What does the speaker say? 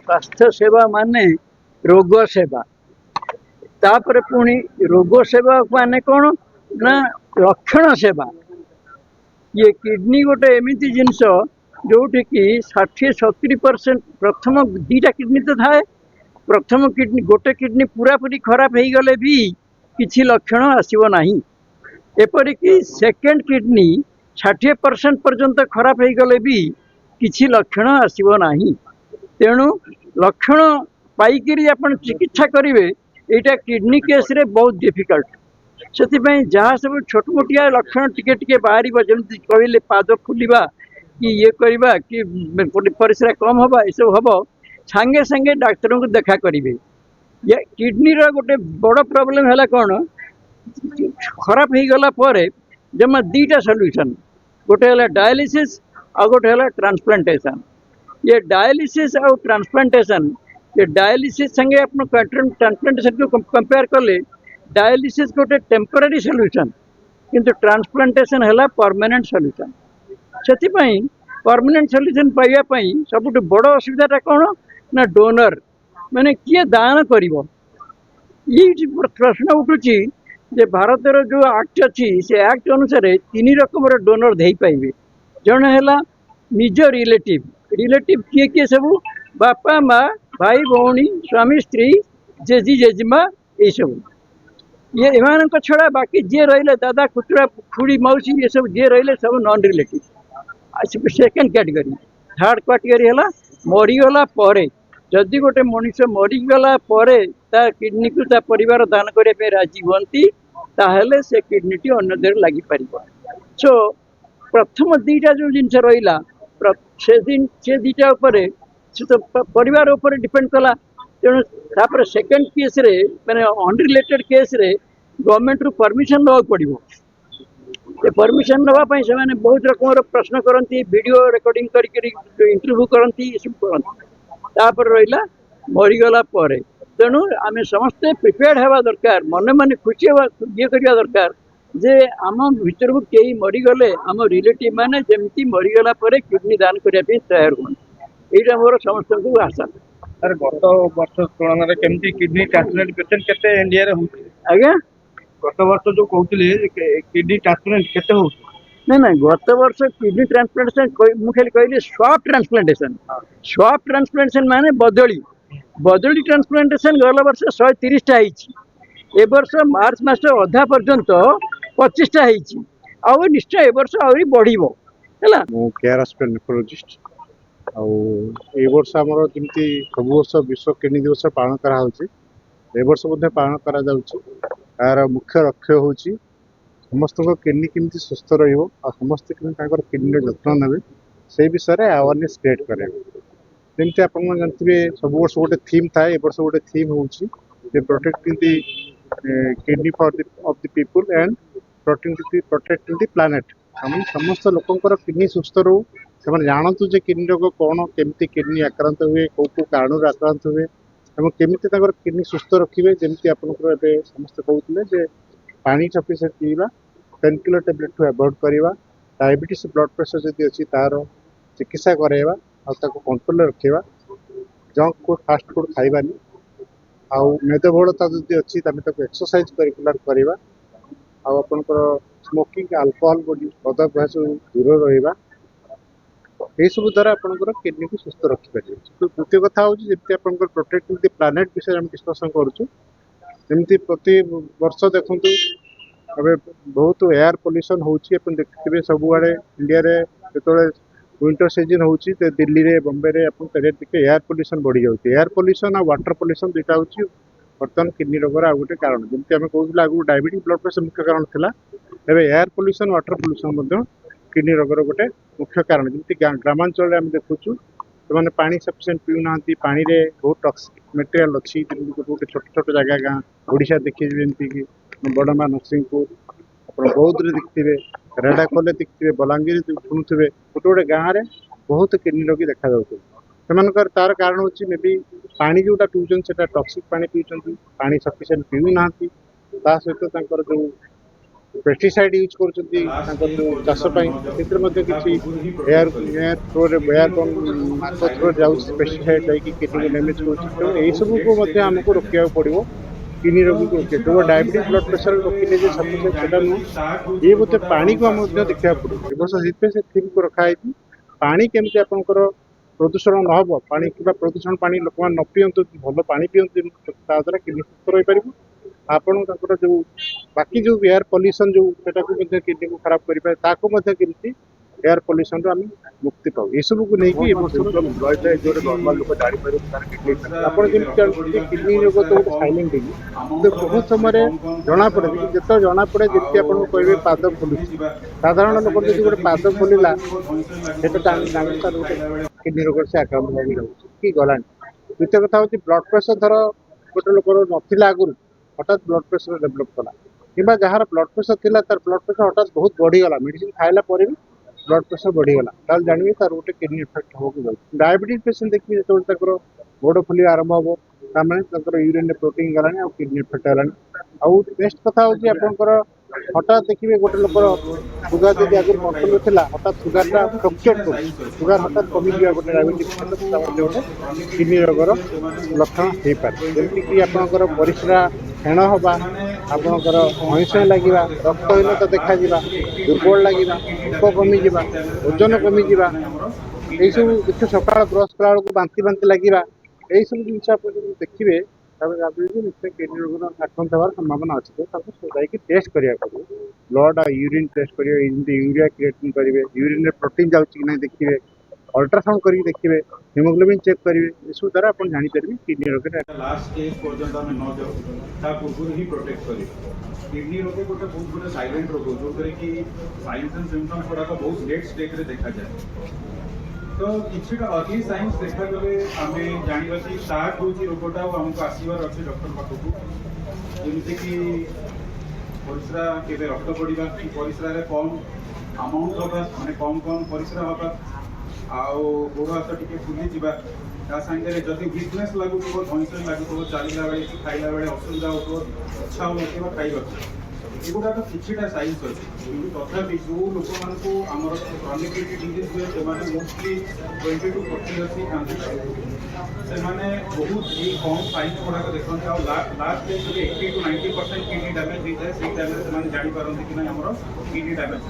स्वास्थ्य सेवा माने रोग सेवा तापर पुणी रोग सेवा माने कौन ना लक्षण सेवा। ये किडनी गोटे एमती जिनस जोटि कि 60-70% प्रथम दीटा किडनी तो थाए प्रथम किडनी गोटे किडनी पूरा पूरी खराब हो गले भी किसी लक्षण आसब नहीं एपरिक सेकेंड किडनी 60% पर्यंत खराब हो गले भी किसी लक्षण आसब नहीं। तेणु लक्षण पाइक आप चिकित्सा करेंगे यहाँ किडनी केस रे बहुत डिफिकल्ट से जहाँ सब छोट मोटिया लक्षण टिके टिके बाहर जमी कहले पाद फुलवा कि ये करवा कि परिश्रा कम हवा यू हम सांगे सांगे डाक्तर को देखा करेंगे। ये किडनी गोटे बड़ प्रोब्लेम है कौन खराब हो गला जमा दीटा सॉल्यूशन गोटे है डायलिसिस आ गोटे है ट्रांसप्लांटेशन। ये डायलिसिस और ट्रांसप्लांटेशन ये डायलिसिस संगे आप ट्रांसप्लांटेशन को कंपेयर कले डायलिसिस गोटे टेम्पररी सॉल्यूशन किंतु ट्रांसप्लांटेशन है परमानेंट सॉल्यूशन। से परमानेंट सॉल्यूशन पाइबापी सबुठ बड़ असुविधा कौन ना डोनर माने किए दान कर प्रश्न उठुची जे भारतर जो एक्ट अच्छी से एक्ट अनुसार 3 रकम डोनर दे पाइबे। जन है निज रिलेटिव किए किए सब बापा माँ भाई भौणी स्वामी स्त्री जेजी जेजेमा ये सब ये एमान छड़ा बाकी जे रही दादा खुचुरा खुड़ी मौसी ये सब जे रही सब non relative. Second category third category है मरीगला जदि गोटे मनीष मरीगला किडनी को ता परिवार दान करने राजी हमें ताहले से किडनी टी अन्य देह लगी पार। सो प्रथम दीटा जो जिनस रहा से दीटा से तो परिवार उपर डिपेंड कला। तेणु सेकेंड केस रे माने अनरिलेटेड केस रे गवर्नमेंट रु परमिशन लगा पड़ो। परमिशन नापी से बहुत रकम प्रश्न करती वीडियो रिकॉर्डिंग करके इंटरव्यू करती सब करती रहा मरीगला तेणु आम समस्ते प्रिपेयर्ड हवा दरकार मन मन खुशी ये करवा दरकार जे आम भर को कई मरीगले आम रिलेटिव मैंने जमी मरीगला किडनी दान करने तैयार हूँ यहाँ मोर समस्त को आशा। सर गत वर्ष तुलन में केमती किडनी ट्रांसप्लांट पेशेंट केते इंडिया रे होउछ आज्ञा गत वर्ष जो कहते किडनी ट्रांसप्लांट केते होउछ ना ना गत वर्ष किडनी ट्रांसप्लांटेशन मुझे कहली स्वाप ट्रांसप्लांटेशन माने बदली ट्रांसप्लांटेशन गला वर्ष 130टा ए वर्ष मार्च मास अधा पर्यंत 25टा आ निश्चय ए वर्ष आहरी बढ़िबो हैला। मो केयर हॉस्पिटल नेफ्रोलॉजिस्ट ए वर्ष आमर जमी सब वर्ष विश्व किडनी दिवस पालन करा वर्ष पालन कर मुख्य लक्ष्य हूँ समस्त किडनी केमती सुस्थ रमस्त किडनी जत्न ने से विषय में अवेयरनेस क्रिएट करें। जमी आप जानते सब वर्ष गोटे थीम थाए वर्ष गोटे थीम हूँ protecting the kidney for of the people and protecting the planet. समस्त लोकंर किडनी सुस्थ रो से जानतु जे किडनी रोग कौन केमती किडनी आक्रांत हुए कौ कौ कारण आक्रांत हुए केमी किडनी सुस्थ रखिए। जमी आपंकर समस्त कहते पानी सफिसीयंट पीवा 10 किलो टेबलेट टू अवॉइड करवा डायबिटीज ब्लड प्रेशर जदि अच्छी तार चिकित्सा करवा कंट्रोल रखा जंक फूड फास्ट फूड खाइबानी आउ मेदबहुलता जदि अच्छी एक्सरसाइज रेगुलर करवा आपंकर स्मोकिंग अल्कोहल बद अभ्यास दूर रहा यही सब द्वारा आपंकर किडनी को सुस्थ रखिपारे। द्वितीय कथा हूँ जमी आप प्रोटेक्टिंग दि प्लानेट विषय में डिस्कसन करुँच प्रति वर्ष देखु अबे बहुत एयर पोल्यूशन होची देखिए सबुआड़े इंडिया रे जो विंटर सीजन होची दिल्ली रे बॉम्बे रे देखिए एयर पोल्यूशन बढ़ी जाऊँगी। एयर पोल्यूशन और वाटर पोल्यूशन दुईटा हूँ बर्तमान किडनी रोगर आ गोटे कारण जमी आम कहूँ आगु डायबिटीज ब्लड प्रेशर मुख्य कारण था एवं air pollution water pollution kidney रोगर गोटे मुख्य कारण। जमी ग्रामांचल आम देखुचु से पानी सफिसीयंट पीऊना पानी रे बहुत टॉक्सिक मटेरियल अच्छी गोटे छोट छोट जगह गाँ ओडिशा देखिए जमीक कि बड़मा नरसिंहपुर आप बौद्ध देखिए रेडाखोल देखिए बलांगीर शुणुवे गोटे गोटे गाँव में बहुत किडनी रोगी देखा से तार कारण हूँ मे बी पानी जोटा पीछन से टॉक्सिक पानी पीछन पानी सफिसीयंट पीऊना सहित जो ପେଷ୍ଟିସାଇଡ୍ ୟୁଜ୍ କରୁଛନ୍ତି ତାଙ୍କ ଚାଷ ପାଇଁ, ସେଥିରେ ମଧ୍ୟ କିଛି ଏୟାର ଥ୍ରୋରେ ନାକ ଥ୍ରୋରେ ଯାଉଛି ପେଷ୍ଟିସାଇଡ୍ ଯାଇକି କିଡନୀକୁ ଡ୍ୟାମେଜ୍ କରୁଛି। ତେଣୁ ଏହିସବୁକୁ ମଧ୍ୟ ଆମକୁ ରୋକିବାକୁ ପଡ଼ିବ। କିଡନୀ ରୋଗୀକୁ ରୋକିବା କେବଳ ଡାଇବେଟିସ୍ ବ୍ଲଡ୍ ପ୍ରେସର ରୋକିଲେ ଯେ ସଫିସିଏଣ୍ଟ ସେଟା ନୁହଁ, ଇଏ ବୋଧେ ପାଣିକୁ ଆମେ ମଧ୍ୟ ଦେଖିବାକୁ ପଡ଼ିବ। ଏ ବର୍ଷ ସେଥିପାଇଁ ସେ ଥିମ୍କୁ ରଖାହେଇଛି, ପାଣି କେମିତି ଆପଣଙ୍କର ପ୍ରଦୂଷଣ ନ ହେବ, ପାଣି କିମ୍ବା ପ୍ରଦୂଷଣ ପାଣି ଲୋକମାନେ ନ ପିଅନ୍ତୁ, ଭଲ ପାଣି ପିଅନ୍ତୁ, ତା ଦ୍ୱାରା କିଡନୀ ସୁସ୍ଥ ରହିପାରିବ। ଆପଣ ତାଙ୍କର ଯେଉଁ ବାକି ଯେଉଁ ଏୟାର ପଲ୍ୟୁସନ୍ ଯେଉଁ ସେଟାକୁ ମଧ୍ୟ କିଡନୀକୁ ଖରାପ କରିପାରେ, ତାକୁ ମଧ୍ୟ କେମିତି ଏୟାର ପଲ୍ୟୁସନରୁ ଆମେ ମୁକ୍ତି ପାଉ, ଏସବୁକୁ ନେଇକି ଏ ବର୍ଷର ନର୍ମାଲ ଲୋକ ଜାଣିପାରିବ ତାର କିଡନୀ ଆପଣ ଯେମିତି ଜାଣୁଛନ୍ତି କିଡନୀ ରୋଗ ତ ଗୋଟେ ସାଇଲେଣ୍ଟ ଡିଜିଜ୍, କିନ୍ତୁ ବହୁତ ସମୟରେ ଜଣାପଡ଼େନି। କିନ୍ତୁ ଯେତେବେଳେ ଜଣାପଡ଼େ, ଯେମିତି ଆପଣଙ୍କୁ କହିବେ ପାଦ ଫୁଲୁଛି, ସାଧାରଣ ଲୋକର ଯଦି ଗୋଟେ ପାଦ ଫୁଲିଲା ସେଟା ଜାଣିବେ ତାର ଗୋଟେ କିଡନୀ ରୋଗରେ ସେ ଆକ୍ରାନ୍ତ ହେବାକୁ ଯାଉଛି କି ଗଲାଣି। ଦ୍ୱିତୀୟ କଥା ହେଉଛି ବ୍ଲଡ୍ ପ୍ରେସର, ଧର ଗୋଟେ ଲୋକର ନଥିଲା ଆଗରୁ, ହଠାତ୍ ବ୍ଲଡ୍ ପ୍ରେସର ଡେଭଲପ୍ କଲା, କିମ୍ବା ଯାହାର ବ୍ଲଡ୍ ପ୍ରେସର ଥିଲା ତାର ବ୍ଲଡ୍ ପ୍ରେସର ହଠାତ୍ ବହୁତ ବଢ଼ିଗଲା, ମେଡିସିନ ଖାଇଲା ପରେ ବି ବ୍ଲଡ୍ ପ୍ରେସର ବଢ଼ିଗଲା, ତାହେଲେ ଜାଣିବେ ତାର ଗୋଟେ କିଡନୀ ଇଫେକ୍ଟ ହେବାକୁ ଯାଉଛି। ଡାଇବେଟିସ୍ ପେସେଣ୍ଟ ଦେଖିବେ ଯେତେବେଳେ ତାଙ୍କର ଗୋଡ଼ ଫୁଲିବା ଆରମ୍ଭ ହେବ, ତାମାନେ ତାଙ୍କର ୟୁରିନ୍ରେ ପ୍ରୋଟିନ୍ ଗଲାଣି ଆଉ କିଡନୀ ଇଫେକ୍ଟ ହେଲାଣି। ଆଉ ନେକ୍ସଟ କଥା ହେଉଛି ଆପଣଙ୍କର ହଠାତ୍ ଦେଖିବେ ଗୋଟେ ଲୋକର ସୁଗାର ଯଦି ଆଗରୁ କଣ୍ଟ୍ରୋଲରେ ଥିଲା, ହଠାତ୍ ସୁଗାରଟା ଫ୍ଲକ୍ଚୁଏଟ୍ କରୁଛି, ସୁଗାର ହଠାତ୍ କମିଯିବା ଗୋଟେ ଡାଇବେଟିସ୍ ପେସେଣ୍ଟ ତା ମଧ୍ୟ ଗୋଟେ କିଡନୀ ରୋଗର ଲକ୍ଷଣ ହେଇପାରେ। ଯେମିତିକି ଆପଣଙ୍କର ପରିସ୍ରା ଫେଣ ହେବା, ଆପଣଙ୍କର ଧଇଁସଇଁ ଲାଗିବା, ରକ୍ତହୀନତା ଦେଖାଯିବା, ଦୁର୍ବଳ ଲାଗିବା, ଭୋକ କମିଯିବା, ଓଜନ କମିଯିବା, ଏଇସବୁ ଦେଖିବେ ସକାଳ ବ୍ରସ୍ କଲା ବେଳକୁ ବାନ୍ତି ବାନ୍ତି ଲାଗିବା, ଏଇସବୁ ଜିନିଷ ଆପଣ ଯଦି ଦେଖିବେ ତାପରେ ଭାବିବେ ଯେ ନିଶ୍ଚୟ କିଡନୀ ରୋଗର ଆକ୍ରାନ୍ତ ହେବାର ସମ୍ଭାବନା ଅଛି। ତ ତାକୁ ଯାଇକି ଟେଷ୍ଟ କରିବାକୁ ପଡ଼ିବ, ବ୍ଲଡ୍ ଆଉ ୟୁରିନ୍ ଟେଷ୍ଟ କରିବେ, ଯେମିତି ୟୁରିଆ କ୍ରିଏଟିନ୍ କରିବେ, ୟୁରିନ୍ରେ ପ୍ରୋଟିନ୍ ଯାଉଛି କି ନାହିଁ ଦେଖିବେ, ଅଲ୍ଟ୍ରାସାଉଣ୍ଡ କରିକି ଦେଖିବେ, ହିମୋଗ୍ଲୋବିନ୍ ଚେକ୍ କରିବେ, ଏସବୁ ଦ୍ୱାରା ଆପଣ ଜାଣିପାରିବେ କିଡନୀ ରୋଗରେ। ଲାଷ୍ଟ ଷ୍ଟେଜ୍ ପର୍ଯ୍ୟନ୍ତ ଆମେ ନ ଯାଉ, ତା ପୂର୍ବରୁ ହିଁ ପ୍ରୋଟେକ୍ଟ କରିବୁ। କିଡନୀ ରୋଗ ଗୋଟେ ବହୁତ ଗୋଟେ ସାଇଲେଣ୍ଟ ରୋଗ, ଯୋଉଥିରେ କି ସାଇନ୍ସ ଆଣ୍ଡ ସିମ୍ପଟମ୍ସ ଗୁଡ଼ାକ ବହୁତ ଲେଟ୍ ଷ୍ଟେଜ୍ରେ ଦେଖାଯାଏ। ତ କିଛିଟା अर्ली ସାଇନ୍ସ ଦେଖାଗଲେ ଆମେ ଜାଣିବା କି ଷ୍ଟାର୍ଟ ହେଉଛି ରୋଗଟା ଆଉ ଆମକୁ ଆସିବାର ଅଛି ଡକ୍ଟର ପାଖକୁ। ଯେମିତିକି ପରିସ୍ରା କେବେ ରକ୍ତ ପଡ଼ିବା, କି ପରିସ୍ରାରେ କମ୍ ଆମାଉଣ୍ଟ ହେବା, ମାନେ କମ୍ ପରିସ୍ରା ହେବା, ଆଉ ଗୋଡ଼ ହାତ ଟିକେ ଫୁଲିଯିବା, ତା ସାଙ୍ଗରେ ଯଦି ୱିକନେସ୍ ଲାଗୁଥିବ, ଧଇଁସଇଁ ଲାଗୁଥିବ, ଚାଲିଲା ବେଳେ କି ଖାଇଲା ବେଳେ ଅସୁବିଧା ହେଉଥିବ, ଇଚ୍ଛା ହେଉନଥିବ ଖାଇବାକୁ, ଏଗୁଡ଼ାକ କିଛିଟା ସାଇନ୍ସ ଅଛି। କିନ୍ତୁ ତଥାପି ଯେଉଁ ଲୋକମାନଙ୍କୁ ଆମର କ୍ରନିକ୍ କିଡନୀ ଡିଜିଜ୍ ହୁଏ, ସେମାନେ ମୋଷ୍ଟଲି 20 to 40 years ହିଁ ଥାନ୍ତି। ସେମାନେ ବହୁତ ଏଇ କମ୍ ସାଇନ୍ସ ଗୁଡ଼ାକ ଦେଖନ୍ତି, ଆଉ ଲାଷ୍ଟ ଯଦି 80 to 90% କିଡନୀ ଡ୍ୟାମେଜ୍ ହେଇଥାଏ, ସେଇ ଟାଇମ୍ରେ ସେମାନେ ଜାଣିପାରନ୍ତି କି ନାହିଁ ଆମର କିଡନୀ ଡ୍ୟାମେଜ୍